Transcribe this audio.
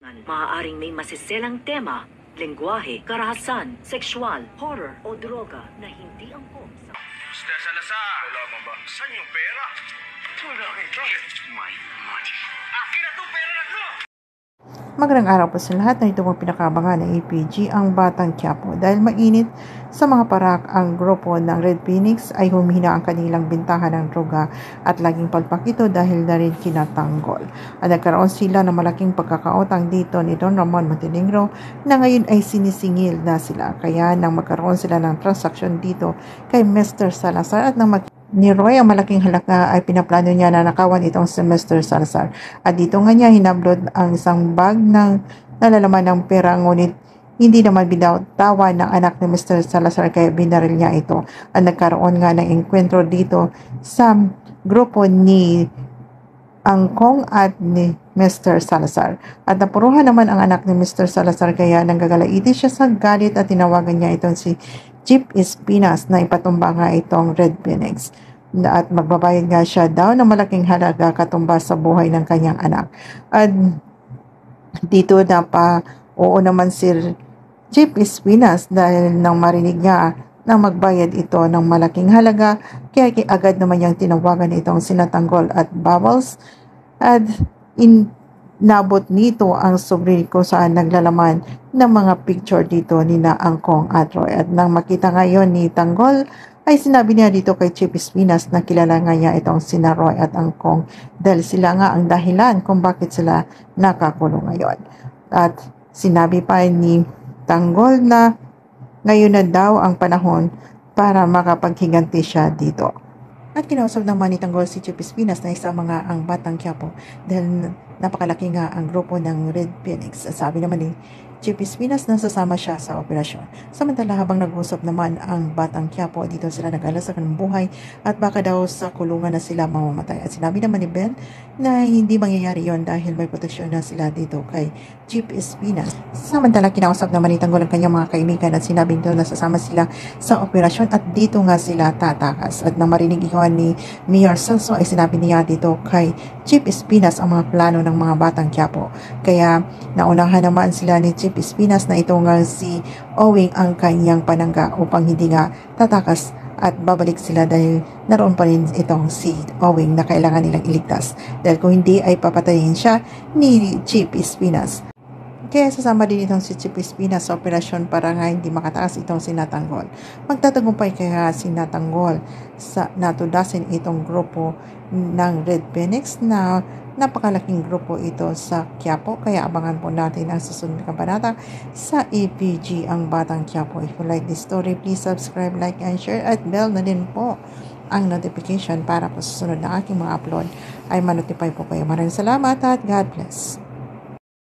Maaaring may masiselang tema, lengguwahe, karahasan, sexual, horror o droga na hindi angkop sa... Mr. Salazar! Wala mo ba? Saan yung pera? Wala ito. My money. Akin na itong pera na ito! Magandang araw po sa lahat. Na ito pong pinakabangan ng APG, ang Batang Quiapo. Dahil mainit sa mga parak ang grupo ng Red Phoenix ay humihina ang kanilang bintahan ng droga at laging palpak ito dahil na rin kinatanggol. At nagkaroon sila ng malaking pagkakautang dito ni Don Ramon Montenegro na ngayon ay sinisingil na sila. Kaya nang magkaroon sila ng transaksyon dito kay Mr. Salazar at nang ni Roy ang malaking halaga ay pinaplano niya na nakawan itong si Mr. Salazar. At dito nga niya hinablot ang isang bag ng nalalaman ng pera, ngunit hindi naman binatawan ng anak ni Mr. Salazar kaya binaril niya ito. At nagkaroon nga ng enkwentro dito sa grupo ni Angkong at ni Mr. Salazar. At napuruhan naman ang anak ni Mr. Salazar kaya nanggagalaiti siya sa galit at tinawagan niya itong si Chief Espinas na ipatumba nga itong Red Phoenix. At magbabayad nga siya daw ng malaking halaga katumbas sa buhay ng kanyang anak. At dito na pa oo naman si Chief Espinas dahil nang marinig nga na magbayad ito ng malaking halaga kaya agad naman niyang tinawagan itong sinatanggol at Bubbles at nabot nito ang sobre ko saan naglalaman ng mga picture dito ni na Angkong at Roy. At nang makita ngayon ni Tanggol ay sinabi niya dito kay Chief Espinas na kilala nga niya itong sina Roy at Angkong dahil sila nga ang dahilan kung bakit sila nakakulong ngayon. At sinabi pa ni Tanggol na ngayon na daw ang panahon para makapaghiganti siya dito. At kinausap naman ni Tanggol si Chief Espinas na isama nga ang Batang Quiapo dahil napakalaki nga ang grupo ng Red Phoenix. Sabi naman ni Chief Espinas na sasama siya sa operasyon. Samantala habang nag-usap naman ang Batang Quiapo, dito sila nag-alala sa kanilang buhay at baka daw sa kulungan na sila mamamatay. At sinabi naman ni Ben na hindi mangyayari yon dahil may proteksyon na sila dito kay Chief Espinas. Samantala kinausap naman ni Tanggol ang kanyang mga kaibigan at sinabi nito na sasama sila sa operasyon at dito nga sila tatakas. At nang marinig iyon ni Mayor Celso ay sinabi niya dito kay Chief Espinas ang mga plano ng mga Batang Quiapo. Kaya naunahan naman sila ni Chief Espinas na ito nga si Owing ang kanyang panangga upang hindi nga tatakas at babalik sila dahil naroon pa rin itong si Owing na kailangan nilang iligtas dahil kung hindi ay papatayin siya ni Chief Espinas. Kaya sasama din itong si Chief Espinas sa operasyon para nga hindi makataas itong sinatanggol. Magtatagumpay kaya sinatanggol sa natudasin itong grupo ng Red Phoenix na napakalaking grupo ito sa Quiapo. Kaya abangan po natin ang susunod na kabanata sa APG, ang Batang Quiapo. If you like this story, please subscribe, like, and share at bell na din po ang notification para po susunod na aking mga upload ay manotify po kayo. Maraming salamat at God bless.